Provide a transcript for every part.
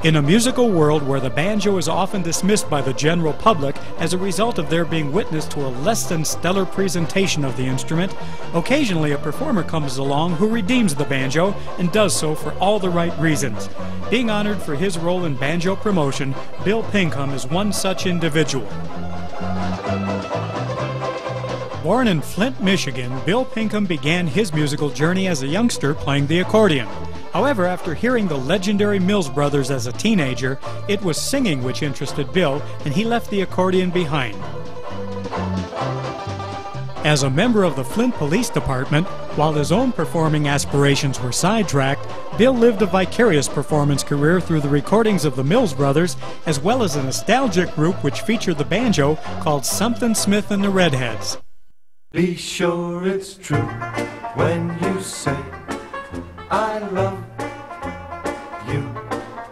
In a musical world where the banjo is often dismissed by the general public as a result of their being witness to a less than stellar presentation of the instrument, occasionally a performer comes along who redeems the banjo and does so for all the right reasons. Being honored for his role in banjo promotion, Bill Pincumbe is one such individual. Born in Flint, Michigan, Bill Pincumbe began his musical journey as a youngster playing the accordion. However, after hearing the legendary Mills Brothers as a teenager, it was singing which interested Bill, and he left the accordion behind. As a member of the Flint Police Department, while his own performing aspirations were sidetracked, Bill lived a vicarious performance career through the recordings of the Mills Brothers, as well as a nostalgic group which featured the banjo called Something Smith and the Redheads. Be sure it's true when you say I love you.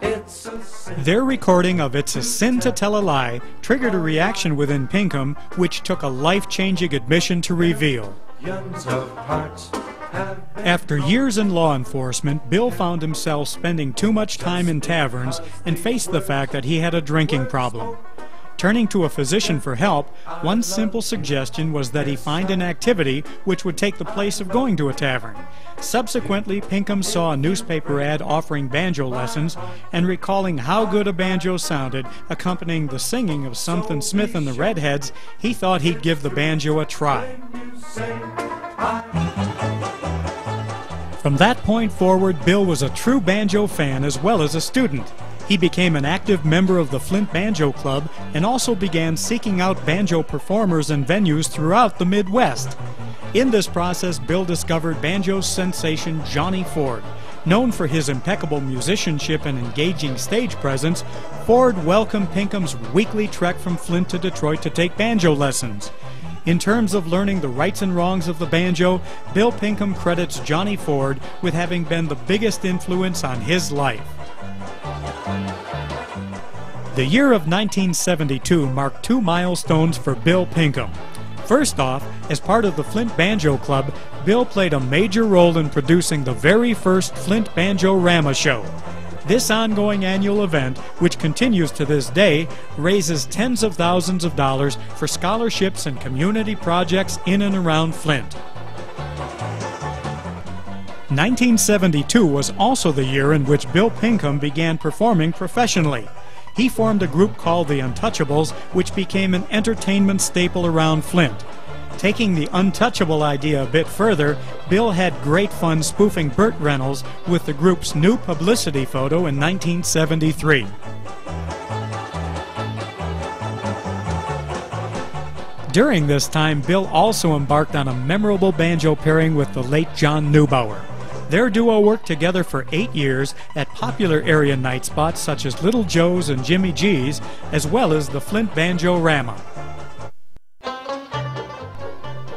It's a sin. Their recording of It's a Sin to Tell a Lie triggered a reaction within Pincumbe, which took a life-changing admission to reveal. After years in law enforcement, Bill found himself spending too much time in taverns and faced the fact that he had a drinking problem. Turning to a physician for help, one simple suggestion was that he find an activity which would take the place of going to a tavern. Subsequently, Pincumbe saw a newspaper ad offering banjo lessons, and recalling how good a banjo sounded accompanying the singing of Something Smith and the Redheads, he thought he'd give the banjo a try. From that point forward, Bill was a true banjo fan as well as a student. He became an active member of the Flint Banjo Club and also began seeking out banjo performers and venues throughout the Midwest. In this process, Bill discovered banjo sensation Johnny Ford. Known for his impeccable musicianship and engaging stage presence, Ford welcomed Pincumbe's weekly trek from Flint to Detroit to take banjo lessons. In terms of learning the rights and wrongs of the banjo, Bill Pincumbe credits Johnny Ford with having been the biggest influence on his life. The year of 1972 marked two milestones for Bill Pincumbe. First off, as part of the Flint Banjo Club, Bill played a major role in producing the very first Flint Banjo-Rama show. This ongoing annual event, which continues to this day, raises tens of thousands of dollars for scholarships and community projects in and around Flint. 1972 was also the year in which Bill Pincumbe began performing professionally. He formed a group called the Untouchables, which became an entertainment staple around Flint. Taking the untouchable idea a bit further, Bill had great fun spoofing Burt Reynolds with the group's new publicity photo in 1973. During this time, Bill also embarked on a memorable banjo pairing with the late John Neubauer. Their duo worked together for 8 years at popular area night spots such as Little Joe's and Jimmy G's, as well as the Flint Banjo-Rama.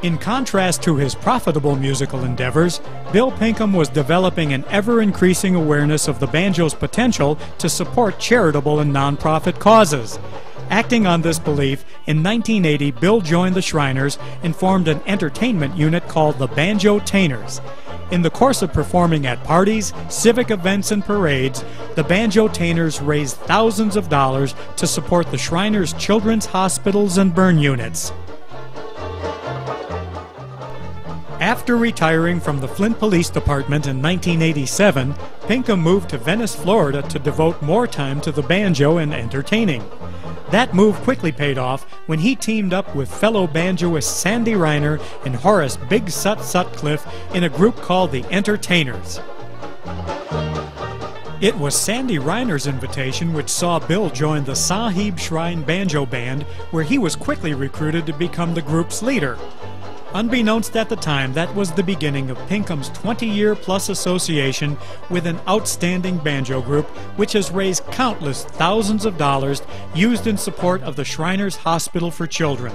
In contrast to his profitable musical endeavors, Bill Pincumbe was developing an ever-increasing awareness of the banjo's potential to support charitable and nonprofit causes. Acting on this belief, in 1980 Bill joined the Shriners and formed an entertainment unit called the Banjo-Tainers. In the course of performing at parties, civic events, and parades, the Banjo-Tainers raised thousands of dollars to support the Shriners' children's hospitals and burn units. After retiring from the Flint Police Department in 1987, Pincumbe moved to Venice, Florida to devote more time to the banjo and entertaining. That move quickly paid off when he teamed up with fellow banjoist Sandy Reiner and Horace Big Sut Sutcliffe in a group called the Entertainers. It was Sandy Reiner's invitation which saw Bill join the Sahib Shrine Banjo Band, where he was quickly recruited to become the group's leader. Unbeknownst at the time, that was the beginning of Pincumbe's 20-year-plus association with an outstanding banjo group which has raised countless thousands of dollars used in support of the Shriners Hospital for Children.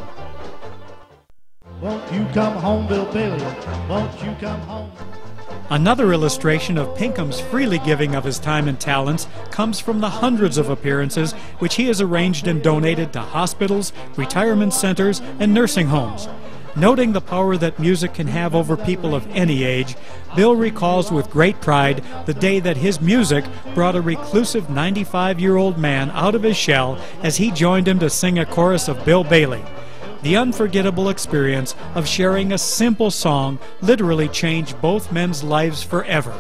Won't you come home, Bill Bailey? Won't you come home? Another illustration of Pincumbe's freely giving of his time and talents comes from the hundreds of appearances which he has arranged and donated to hospitals, retirement centers, and nursing homes. Noting the power that music can have over people of any age, Bill recalls with great pride the day that his music brought a reclusive 95-year-old man out of his shell as he joined him to sing a chorus of Bill Bailey. The unforgettable experience of sharing a simple song literally changed both men's lives forever.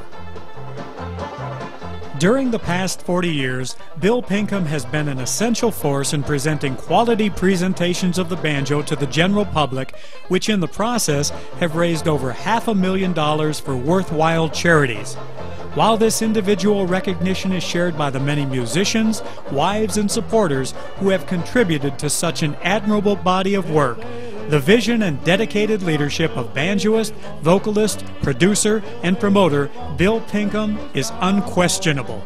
During the past 40 years, Bill Pincumbe has been an essential force in presenting quality presentations of the banjo to the general public, which in the process have raised over $500,000 for worthwhile charities. While this individual recognition is shared by the many musicians, wives, and supporters who have contributed to such an admirable body of work, the vision and dedicated leadership of banjoist, vocalist, producer, and promoter Bill Pincumbe is unquestionable.